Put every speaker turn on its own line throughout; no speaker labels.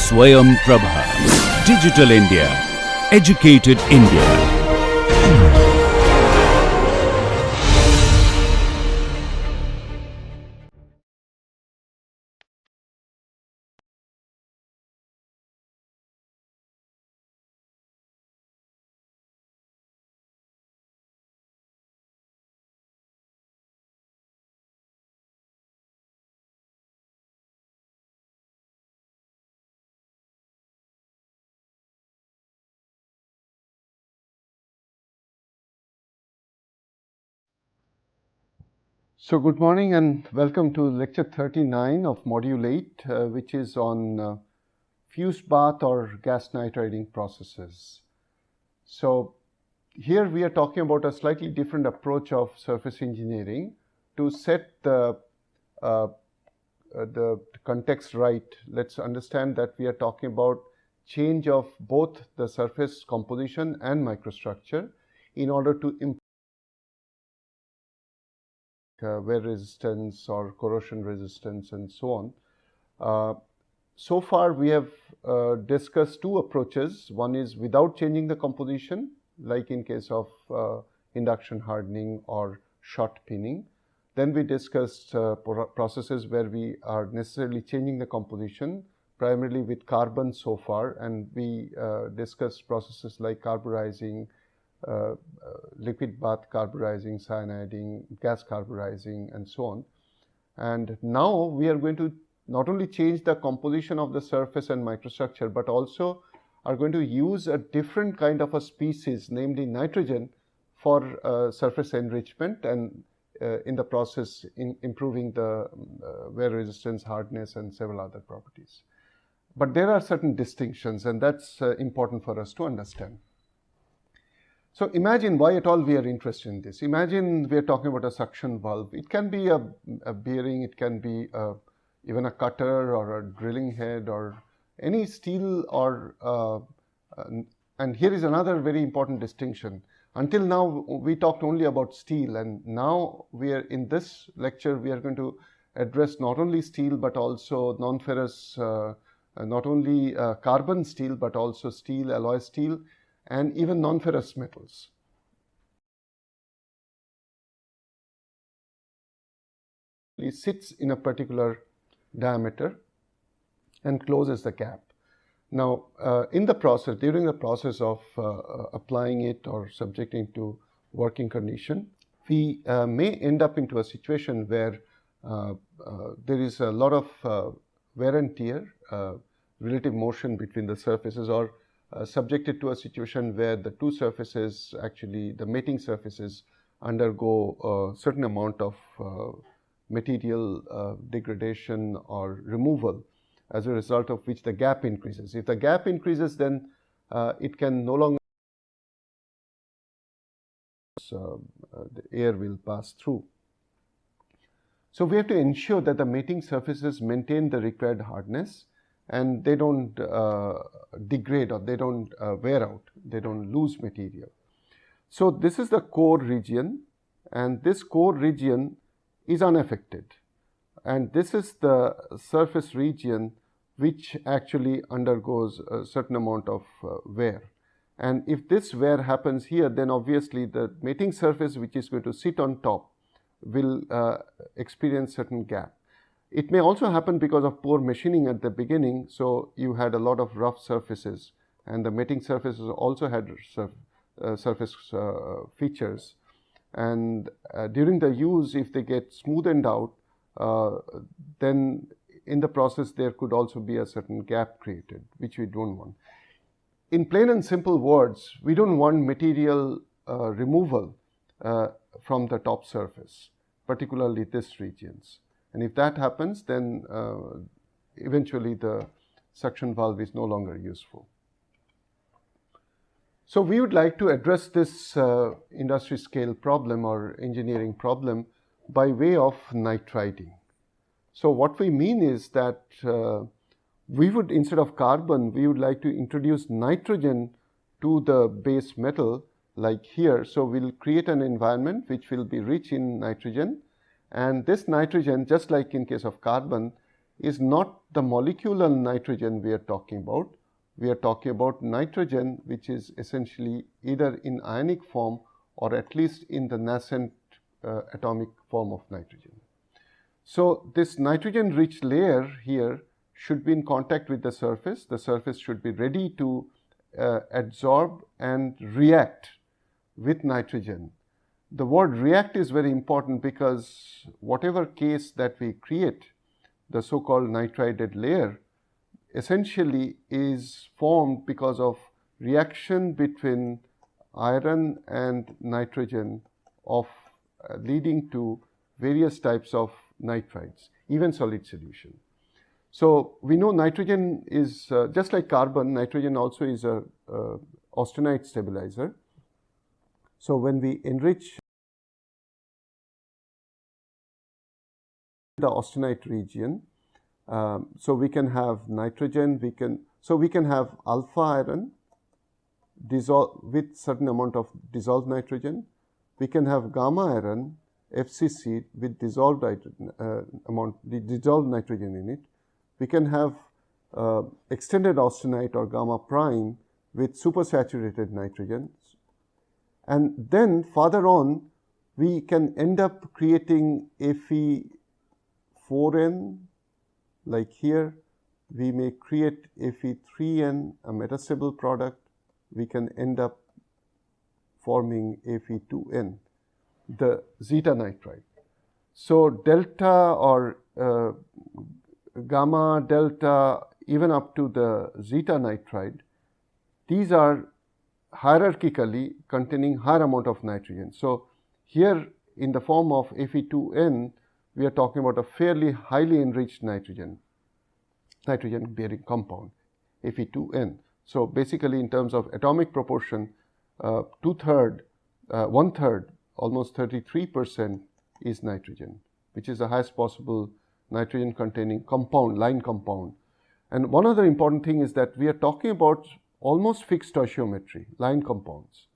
Swayam Prabha. Digital India. Educated India.
So good morning and welcome to lecture 39 of module 8, which is on fused bath or gas nitriding processes. So here we are talking about a slightly different approach of surface engineering to set the context right. Let's understand that we are talking about change of both the surface composition and microstructure in order to improve wear resistance or corrosion resistance and so on. So far we have discussed two approaches. One is without changing the composition, like in case of induction hardening or shot pinning. Then we discussed processes where we are necessarily changing the composition, primarily with carbon so far, and we discussed processes like carburizing, liquid bath carburizing, cyaniding, gas carburizing and so on. And now we are going to not only change the composition of the surface and microstructure, but also are going to use a different kind of a species, namely nitrogen, for surface enrichment and in the process improving the wear resistance, hardness and several other properties. But there are certain distinctions, and that's important for us to understand. So imagine why at all we are interested in this. Imagine we are talking about a suction valve. It can be a bearing, it can be even a cutter or a drilling head or any steel or and here is another very important distinction. Until now we talked only about steel, and now we are in this lecture we are going to address not only steel but also non-ferrous, not only carbon steel but also steel, alloy steel, and even non-ferrous metals. It sits in a particular diameter and closes the gap. Now, in the process, during the process of applying it or subjecting to working condition, we may end up into a situation where there is a lot of wear and tear, relative motion between the surfaces, or subjected to a situation where the two surfaces, actually the mating surfaces, undergo a certain amount of material degradation or removal, as a result of which the gap increases. If the gap increases, then it can no longer the air will pass through. So we have to ensure that the mating surfaces maintain the required hardness and they don't degrade or they don't wear out, they don't lose material. So this is the core region, and this core region is unaffected, and this is the surface region which actually undergoes a certain amount of wear. And if this wear happens here, then obviously the mating surface which is going to sit on top will experience certain gap. It may also happen because of poor machining at the beginning, so you had a lot of rough surfaces, and the mating surfaces also had surface features. And during the use, if they get smoothened out, then in the process there could also be a certain gap created, which we don't want. In plain and simple words, we don't want material removal from the top surface, particularly this regions. And if that happens, then eventually the suction valve is no longer useful. So we would like to address this industry scale problem or engineering problem by way of nitriding. So what we mean is that we would, instead of carbon, we would like to introduce nitrogen to the base metal like here. So we'll create an environment which will be rich in nitrogen, and this nitrogen, just like in case of carbon, is not the molecular nitrogen we are talking about. We are talking about nitrogen which is essentially either in ionic form or at least in the nascent atomic form of nitrogen. So this nitrogen rich layer here should be in contact with the surface. The surface should be ready to absorb and react with nitrogen. The word react is very important because whatever case that we create, the so-called nitrided layer, essentially is formed because of reaction between iron and nitrogen of leading to various types of nitrides, even solid solution. So we know nitrogen is just like carbon, nitrogen also is a austenite stabilizer. So when we enrich the austenite region, so we can have nitrogen, we can have alpha iron with certain amount of dissolved nitrogen. We can have gamma iron FCC with dissolved nitrogen in it. We can have extended austenite or gamma prime with supersaturated nitrogen. And then further on, we can end up creating Fe4n, like here. We may create Fe3n, a metastable product. We can end up forming Fe2n, the zeta nitride. So delta or gamma, delta, even up to the zeta nitride, these are hierarchically containing higher amount of nitrogen. So here in the form of Fe2n, we are talking about a fairly highly enriched nitrogen bearing compound, Fe2n. So basically in terms of atomic proportion, 1/3, almost 33% is nitrogen, which is the highest possible nitrogen containing compound, line compound. And one other important thing is that we are talking about almost fixed stoichiometry, line compounds.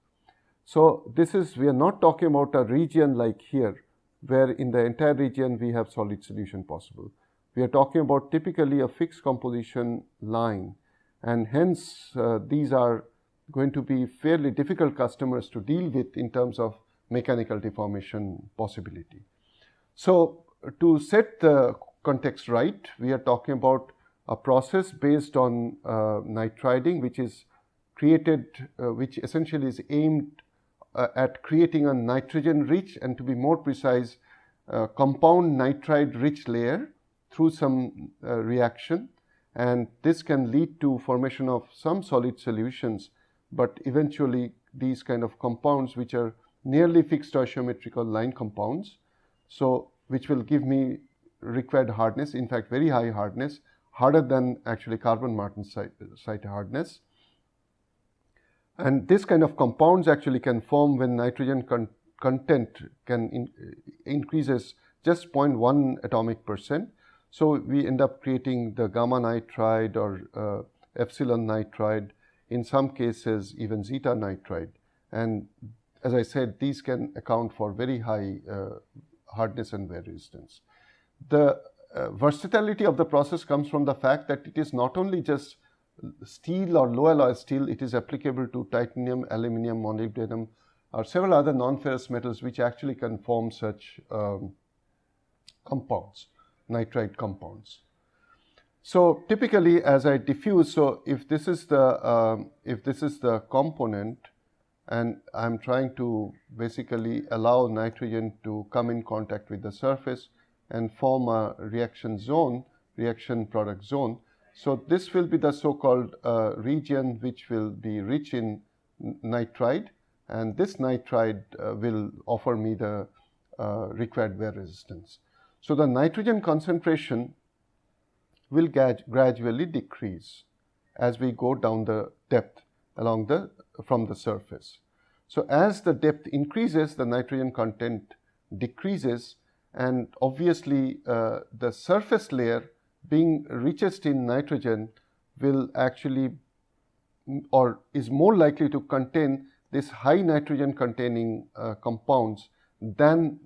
So we are not talking about a region like here, where in the entire region we have solid solution possible. We are talking about typically a fixed composition line, and hence these are going to be fairly difficult customers to deal with in terms of mechanical deformation possibility. So to set the context right, we are talking about a process based on nitriding, which is created, which essentially is aimed at creating a nitrogen rich, and to be more precise, compound nitride rich layer through some reaction, and this can lead to formation of some solid solutions, but eventually these kind of compounds which are nearly fixed stoichiometrical line compounds, so which will give me required hardness, in fact very high hardness, harder than actually carbon martensite hardness. And this kind of compounds actually can form when nitrogen content increases just 0.1 atomic percent. So we end up creating the gamma nitride or epsilon nitride, in some cases even zeta nitride. And as I said, these can account for very high hardness and wear resistance. The versatility of the process comes from the fact that it is not only just steel or low alloy steel, it is applicable to titanium, aluminum, molybdenum, or several other non-ferrous metals which actually can form such compounds, nitride compounds. So typically, as I diffuse, so if this is the component, and I'm trying to basically allow nitrogen to come in contact with the surface and form a reaction zone, reaction product zone. So this will be the so-called region which will be rich in nitride, and this nitride will offer me the required wear resistance. So the nitrogen concentration will gradually decrease as we go down the depth from the surface. So as the depth increases, the nitrogen content decreases, and obviously the surface layer being richest in nitrogen will actually or is more likely to contain this high nitrogen containing compounds than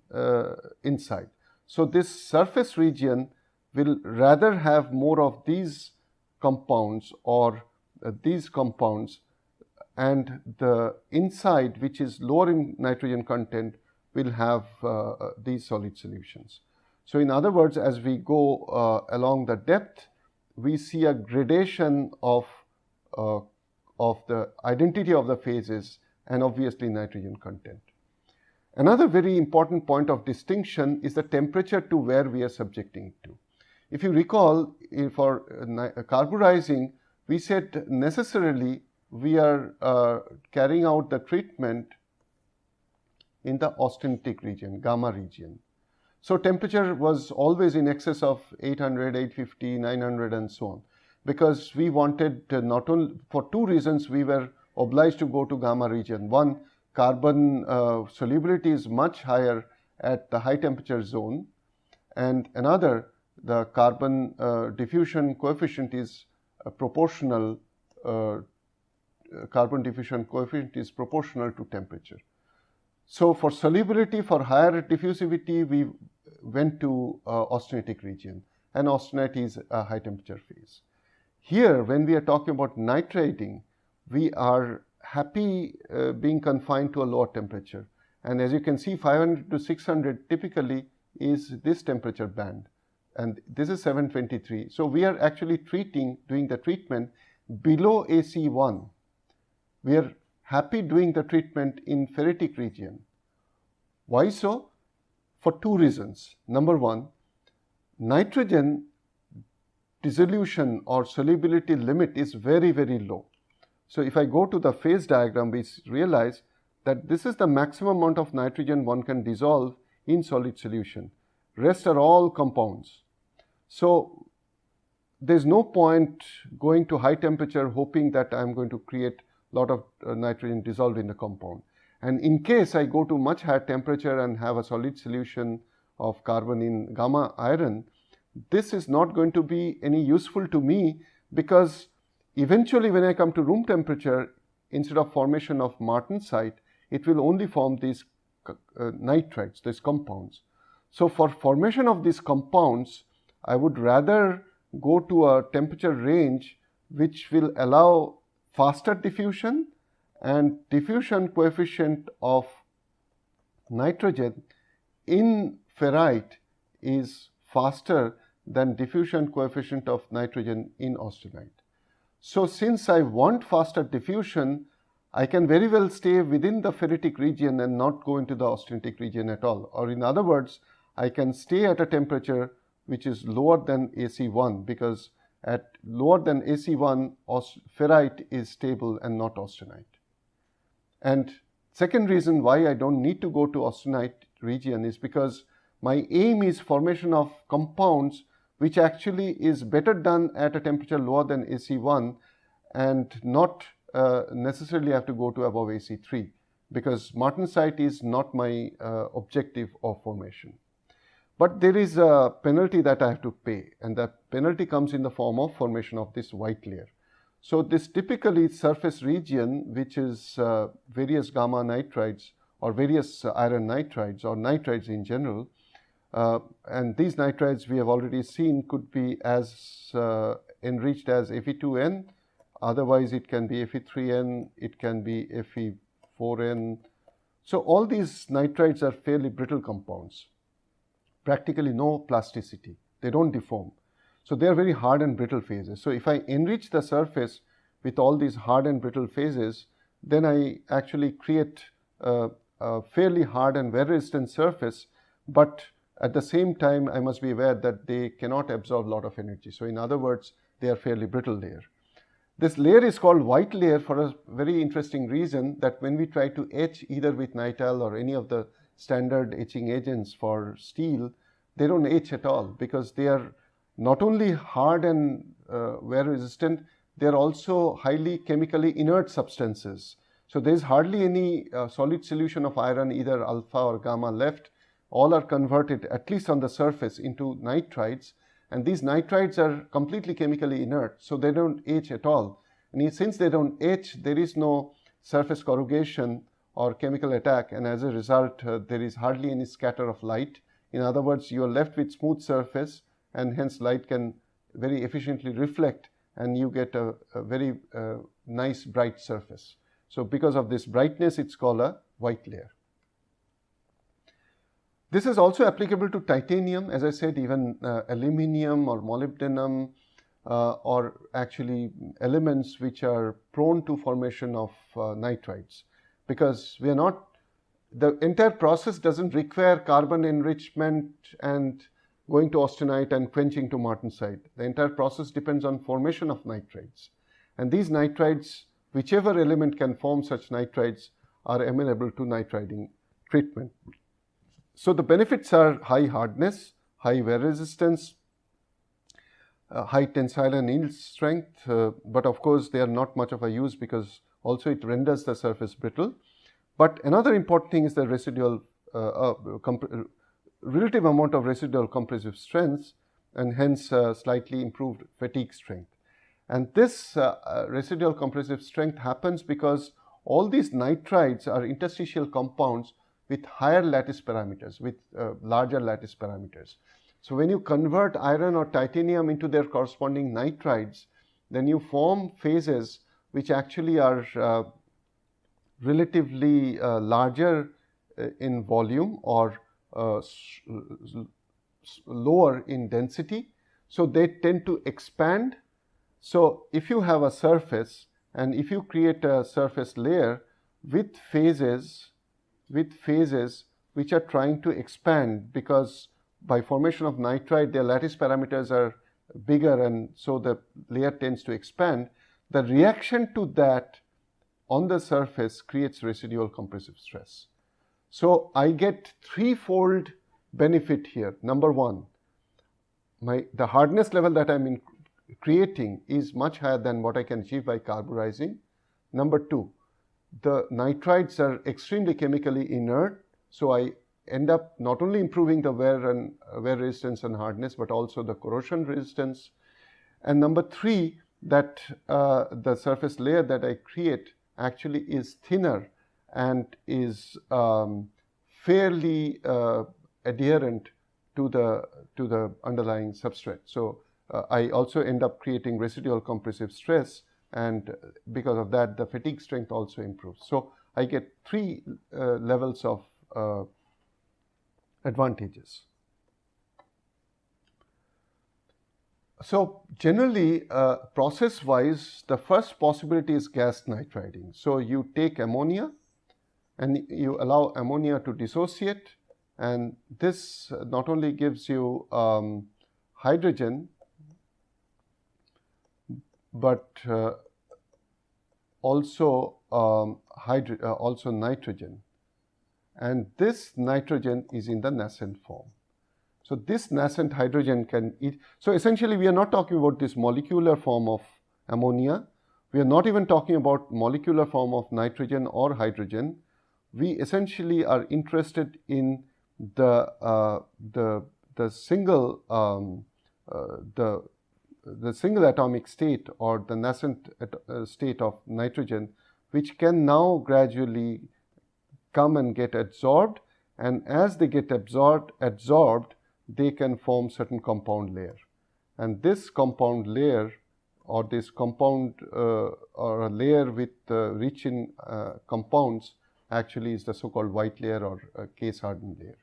inside. So this surface region will rather have more of these compounds or these compounds, and the inside, which is lower in nitrogen content, will have these solid solutions. So in other words, as we go along the depth, we see a gradation of the identity of the phases and obviously nitrogen content. Another very important point of distinction is the temperature to where we are subjecting it to. If you recall, for carburizing, we said necessarily we are carrying out the treatment in the austenitic region, gamma region. So temperature was always in excess of 800, 850, 900 and so on, because we wanted not only, for two reasons we were obliged to go to gamma region. One, carbon solubility is much higher at the high temperature zone, and another, the carbon diffusion coefficient is proportional. Carbon diffusion coefficient is proportional to temperature. So for solubility, for higher diffusivity, we went to austenitic region, and austenite is a high temperature phase. Here, when we are talking about nitriding, we are happy being confined to a lower temperature, and as you can see, 500 to 600 typically is this temperature band, and this is 723. So we are actually doing the treatment below AC1. We are happy doing the treatment in ferritic region. Why so? For two reasons. Number one, nitrogen dissolution or solubility limit is very, very low. So if I go to the phase diagram, we realize that this is the maximum amount of nitrogen one can dissolve in solid solution. Rest are all compounds. So there's no point going to high temperature hoping that I'm going to create a lot of nitrogen dissolved in the compound. And in case I go to much higher temperature and have a solid solution of carbon in gamma iron, this is not going to be any useful to me, because eventually when I come to room temperature, instead of formation of martensite, it will only form these nitrides, these compounds. So for formation of these compounds, I would rather go to a temperature range which will allow faster diffusion, and diffusion coefficient of nitrogen in ferrite is faster than diffusion coefficient of nitrogen in austenite. So since I want faster diffusion, I can very well stay within the ferritic region and not go into the austenitic region at all. Or in other words, I can stay at a temperature which is lower than AC1, because at lower than AC1, ferrite is stable and not austenite. And second reason why I don't need to go to austenite region is because my aim is formation of compounds which actually is better done at a temperature lower than AC1 and not necessarily have to go to above AC3, because martensite is not my objective of formation. But there is a penalty that I have to pay, and the penalty comes in the form of formation of this white layer. So this typically surface region, which is various gamma nitrides or various iron nitrides or nitrides in general, and these nitrides we have already seen could be as enriched as Fe2N, otherwise it can be Fe3N, it can be Fe4N. So all these nitrides are fairly brittle compounds, practically no plasticity, they don't deform. So they are very hard and brittle phases. So if I enrich the surface with all these hard and brittle phases, then I actually create a fairly hard and wear resistant surface, but at the same time I must be aware that they cannot absorb a lot of energy. So in other words, they are fairly brittle layer. This layer is called white layer for a very interesting reason, that when we try to etch either with nitrile or any of the standard etching agents for steel, they don't etch at all, because they are not only hard and wear resistant, they are also highly chemically inert substances. So there is hardly any solid solution of iron, either alpha or gamma left. All are converted, at least on the surface, into nitrides, and these nitrides are completely chemically inert, so they don't etch at all. And since they don't etch, there is no surface corrugation or chemical attack, and as a result there is hardly any scatter of light. In other words, you are left with smooth surface, and hence light can very efficiently reflect, and you get a very nice bright surface. So because of this brightness, it's called a white layer. This is also applicable to titanium, as I said, even aluminium or molybdenum, or actually elements which are prone to formation of nitrides, because we are not, the entire process doesn't require carbon enrichment and going to austenite and quenching to martensite. The entire process depends on formation of nitrides, and these nitrides, whichever element can form such nitrides, are amenable to nitriding treatment. So the benefits are high hardness, high wear resistance, high tensile and yield strength, but of course they are not much of a use because also it renders the surface brittle. But another important thing is the residual relative amount of residual compressive strength, and hence slightly improved fatigue strength. And this residual compressive strength happens because all these nitrides are interstitial compounds with higher lattice parameters, with larger lattice parameters. So when you convert iron or titanium into their corresponding nitrides, then you form phases which actually are relatively larger in volume or lower in density. So they tend to expand. So if you have a surface, and if you create a surface layer with phases which are trying to expand, because by formation of nitride their lattice parameters are bigger, and so the layer tends to expand, the reaction to that on the surface creates residual compressive stress. So I get threefold benefit here. Number one, the hardness level that I'm creating is much higher than what I can achieve by carburizing. Number two, the nitrides are extremely chemically inert, so I end up not only improving the wear resistance and hardness, but also the corrosion resistance. And number three, that the surface layer that I create actually is thinner and is fairly adherent to the underlying substrate. So I also end up creating residual compressive stress, and because of that the fatigue strength also improves. So I get three levels of advantages. So generally, process wise, the first possibility is gas nitriding. So you take ammonia and you allow ammonia to dissociate, and this not only gives you hydrogen, but also nitrogen, and this nitrogen is in the nascent form. So this nascent hydrogen can eat. So essentially we are not talking about this molecular form of ammonia. We are not even talking about molecular form of nitrogen or hydrogen. We essentially are interested in the single atomic state or the nascent state of nitrogen, which can now gradually come and get absorbed, and as they get absorbed, they can form certain compound layer. And this compound layer, or this compound or a layer with rich in compounds, actually is the so-called white layer or case hardened layer.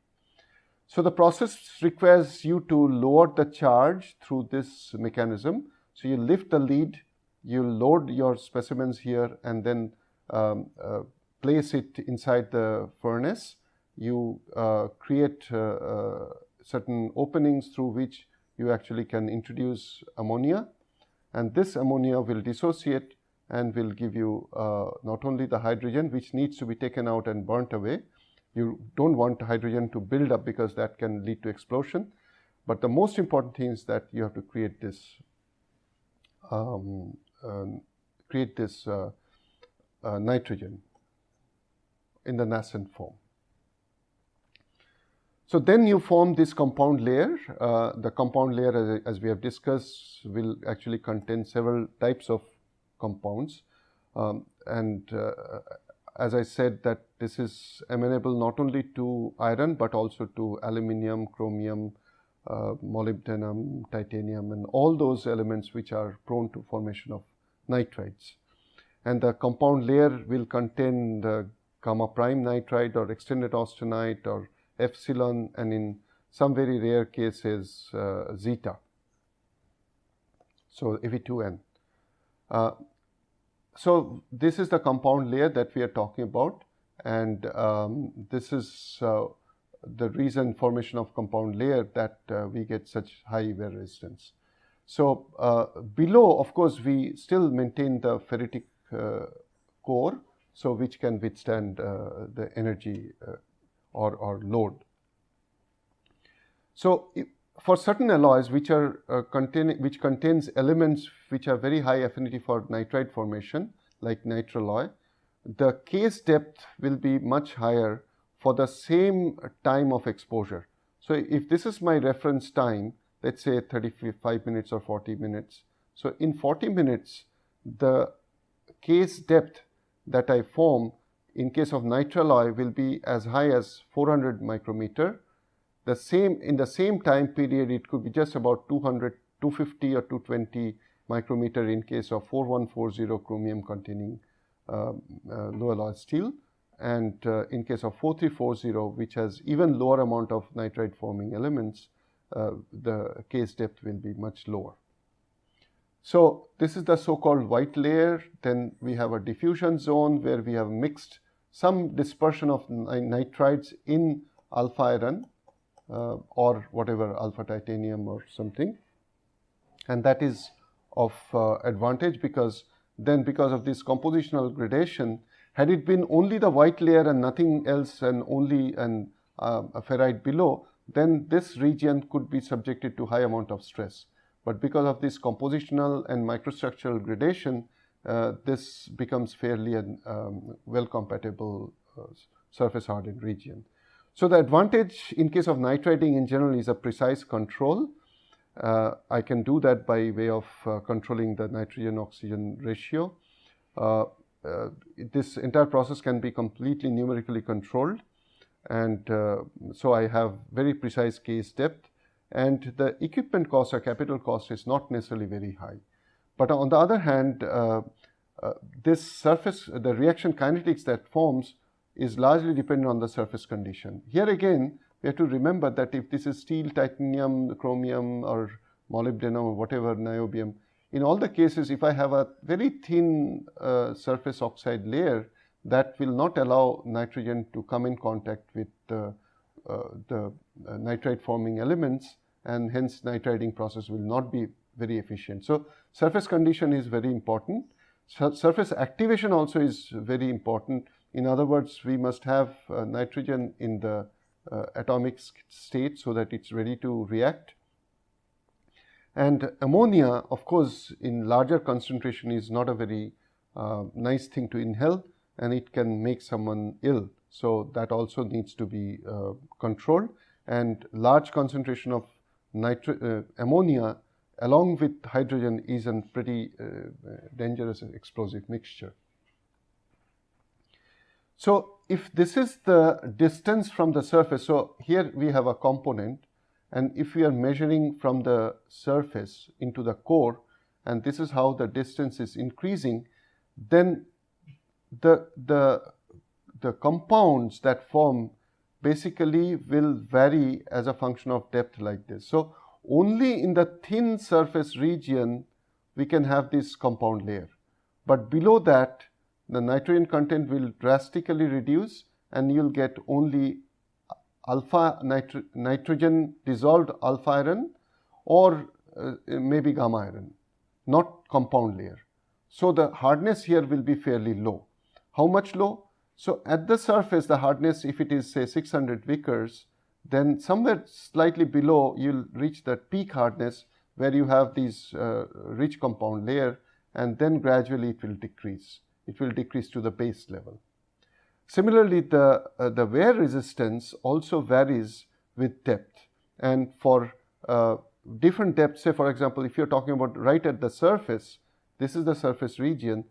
So the process requires you to lower the charge through this mechanism. So you lift the lid, you load your specimens here, and then place it inside the furnace. You create certain openings through which you actually can introduce ammonia, and this ammonia will dissociate and will give you not only the hydrogen, which needs to be taken out and burnt away. You don't want hydrogen to build up because that can lead to explosion, but the most important thing is that you have to create this nitrogen in the nascent form. So then you form this compound layer. The compound layer, as we have discussed, will actually contain several types of compounds, and as I said, that this is amenable not only to iron but also to aluminium, chromium, molybdenum, titanium, and all those elements which are prone to formation of nitrides. And the compound layer will contain the gamma prime nitride or extended austenite or epsilon, and in some very rare cases zeta. So Fe2N. So this is the compound layer that we are talking about, and this is the reason formation of compound layer that we get such high wear resistance. So below, of course, we still maintain the ferritic core, so which can withstand the energy or load. So for certain alloys which are which contains elements which are very high affinity for nitride formation, like nitralloy, the case depth will be much higher for the same time of exposure. So if this is my reference time, let's say 35 minutes or 40 minutes. So in 40 minutes, the case depth that I form in case of nitralloy will be as high as 400 micrometer. The same in the same time period, it could be just about 200, 250 or 220 micrometer in case of 4140 chromium containing low alloy steel, and in case of 4340, which has even lower amount of nitride forming elements, the case depth will be much lower. So this is the so-called white layer. Then we have a diffusion zone where we have mixed some dispersion of nitrides in alpha iron or whatever, alpha titanium or something, and that is of advantage because then because of this compositional gradation, had it been only the white layer and nothing else and only a ferrite below, then this region could be subjected to high amount of stress. But because of this compositional and microstructural gradation, this becomes fairly well compatible surface hardened region. So the advantage in case of nitriding in general is a precise control. I can do that by way of controlling the nitrogen oxygen ratio. This entire process can be completely numerically controlled, and so I have very precise case depth, and the equipment cost or capital cost is not necessarily very high. But on the other hand, this surface, the reaction kinetics that forms is largely dependent on the surface condition. Here again, we have to remember that if this is steel, titanium, chromium or molybdenum or whatever, niobium, in all the cases, if I have a very thin surface oxide layer, that will not allow nitrogen to come in contact with the nitride forming elements, and hence nitriding process will not be very efficient. So surface condition is very important. Surface activation also is very important. In other words, we must have nitrogen in the atomic state so that it's ready to react. And ammonia, of course, in larger concentration is not a very nice thing to inhale, and it can make someone ill. So that also needs to be controlled. And large concentration of ammonia along with hydrogen is a pretty dangerous and explosive mixture. So if this is the distance from the surface, so here we have a component, and if we are measuring from the surface into the core, and this is how the distance is increasing, then the compounds that form basically will vary as a function of depth like this. So only in the thin surface region we can have this compound layer, but below that the nitrogen content will drastically reduce, and you'll get only alpha nitrogen dissolved alpha iron or maybe gamma iron, not compound layer. So the hardness here will be fairly low. How much low? So at the surface, the hardness, if it is say 600 Vickers, then somewhere slightly below you'll reach that peak hardness where you have these rich compound layer, and then gradually it will decrease. It will decrease to the base level. Similarly, the wear resistance also varies with depth, and for different depths, say for example, if you're talking about right at the surface, this is the surface region,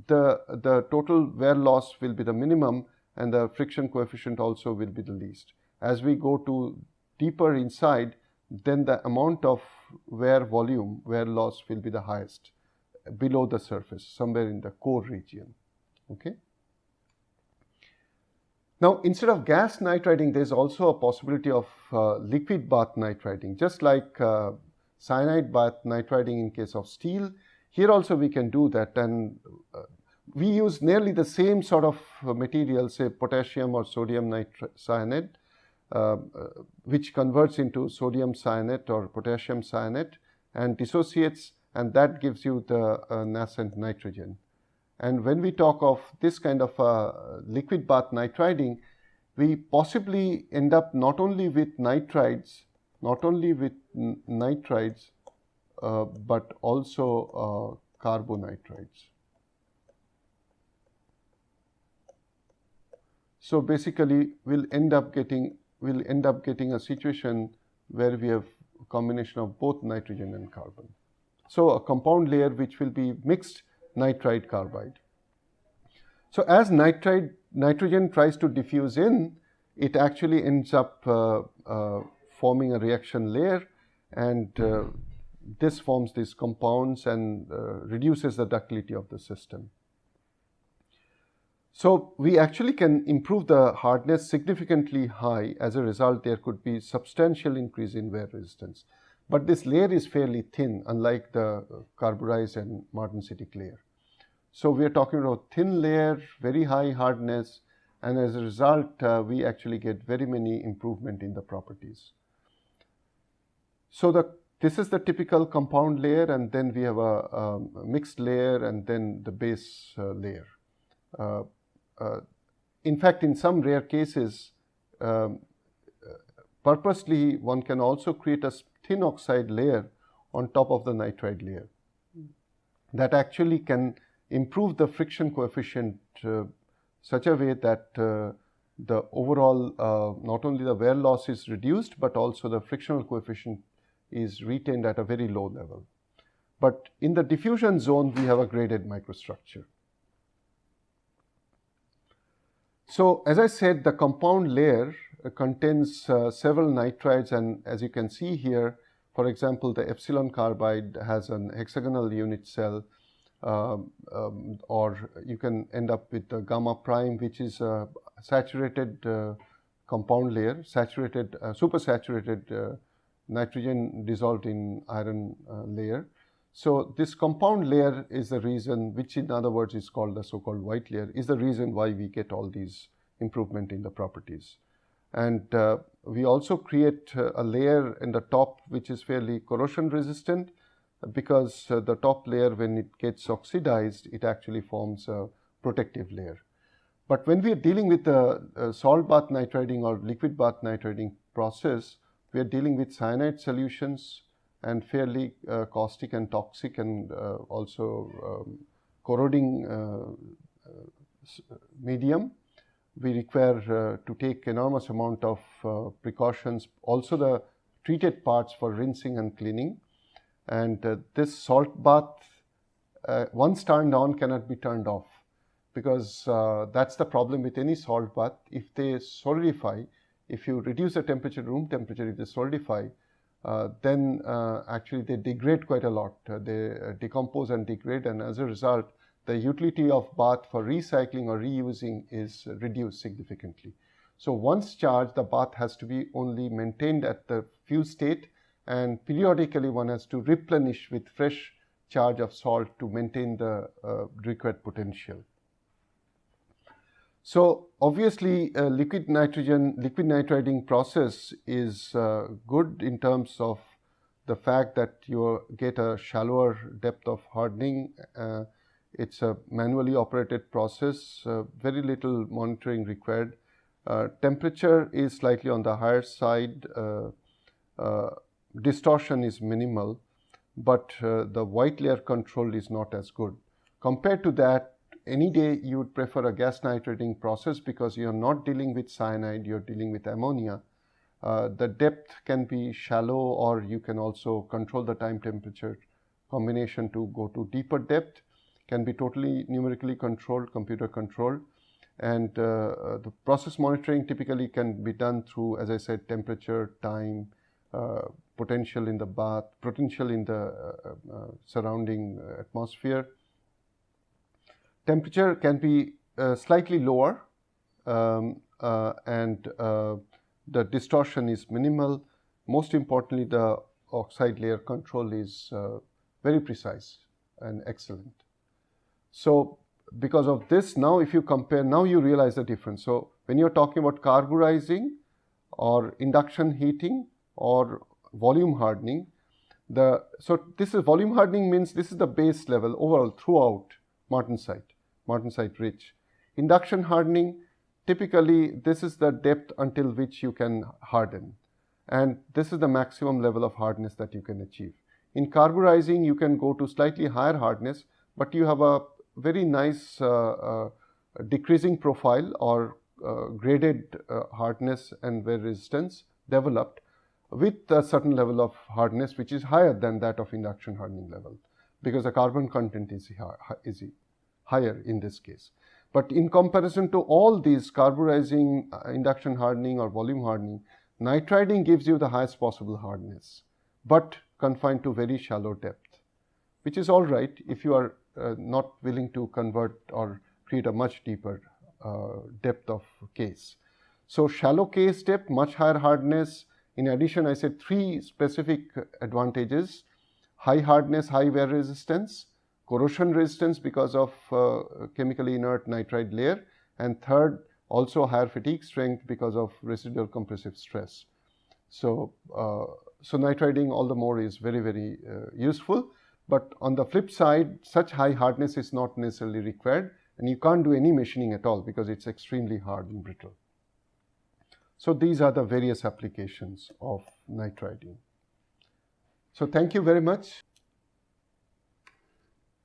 the total wear loss will be the minimum, and the friction coefficient also will be the least. As we go to deeper inside, then the amount of wear volume, wear loss will be the highest below the surface, somewhere in the core region. Okay. Now, instead of gas nitriding, there is also a possibility of liquid bath nitriding, just like cyanide bath nitriding in case of steel. Here also we can do that, and we use nearly the same sort of material, say potassium or sodium cyanide, which converts into sodium cyanate or potassium cyanate and dissociates, and that gives you the nascent nitrogen. And when we talk of this kind of liquid bath nitriding, we possibly end up not only with nitrides, but also carbonitrides. So basically, we'll end up getting a situation where we have a combination of both nitrogen and carbon. So a compound layer which will be mixed nitride carbide. So as nitrogen tries to diffuse in, it actually ends up forming a reaction layer, and this forms these compounds and reduces the ductility of the system. So we actually can improve the hardness significantly high. As a result, there could be substantial increase in wear resistance. But this layer is fairly thin, unlike the carburized and martensitic layer. So we are talking about thin layer, very high hardness, and as a result, we actually get very many improvement in the properties. So this is the typical compound layer, and then we have a mixed layer, and then the base layer. In fact, in some rare cases, purposely one can also create a thin oxide layer on top of the nitride layer. That actually can improve the friction coefficient such a way that the overall, not only the wear loss is reduced, but also the frictional coefficient is retained at a very low level. But in the diffusion zone, we have a graded microstructure. So as I said, the compound layer contains several nitrides, and as you can see here, for example, the epsilon carbide has an hexagonal unit cell, or you can end up with the gamma prime, which is a saturated compound layer, supersaturated nitrogen dissolved in iron layer. So this compound layer is the reason, which in other words is called the so-called white layer, is the reason why we get all these improvement in the properties. And we also create a layer in the top which is fairly corrosion resistant, because the top layer, when it gets oxidized, it actually forms a protective layer. But when we are dealing with the salt bath nitriding or liquid bath nitriding process, we are dealing with cyanide solutions and fairly caustic and toxic and also corroding medium. We require to take enormous amount of precautions, also the treated parts for rinsing and cleaning. And this salt bath, once turned on, cannot be turned off, because that's the problem with any salt bath. If they solidify, if you reduce the temperature, room temperature, if they solidify, then actually they degrade quite a lot. They decompose and degrade, and as a result, the utility of bath for recycling or reusing is reduced significantly. So once charged, the bath has to be only maintained at the fused state, and periodically one has to replenish with fresh charge of salt to maintain the required potential. So obviously liquid nitriding process is good in terms of the fact that you get a shallower depth of hardening. It's a manually operated process, very little monitoring required. Temperature is slightly on the higher side. Distortion is minimal, but the white layer control is not as good. Compared to that, any day you would prefer a gas nitriding process, because you are not dealing with cyanide, you are dealing with ammonia. The depth can be shallow, or you can also control the time temperature combination to go to deeper depth, can be totally numerically controlled, computer controlled. And the process monitoring typically can be done through, as I said, temperature, time, potential in the bath, potential in the surrounding atmosphere. Temperature can be slightly lower, and the distortion is minimal. Most importantly, the oxide layer control is very precise and excellent. So because of this, now if you compare, now you realize the difference. So when you're talking about carburizing or induction heating or volume hardening, so this is volume hardening, means this is the base level overall throughout martensite rich. Induction hardening, typically this is the depth until which you can harden, and this is the maximum level of hardness that you can achieve. In carburizing, you can go to slightly higher hardness, but you have a very nice decreasing profile or graded hardness and wear resistance developed with a certain level of hardness which is higher than that of induction hardening level, because the carbon content is higher in this case. But in comparison to all these carburizing, induction hardening or volume hardening, nitriding gives you the highest possible hardness, but confined to very shallow depth, which is all right if you are not willing to convert or create a much deeper depth of case. So shallow case depth, much higher hardness. In addition, I said 3 specific advantages: high hardness, high wear resistance, corrosion resistance because of chemically inert nitride layer, and third, also higher fatigue strength because of residual compressive stress. So, so nitriding all the more is very, very useful. But on the flip side, such high hardness is not necessarily required, and you can't do any machining at all because it's extremely hard and brittle. So these are the various applications of nitriding. So thank you very much.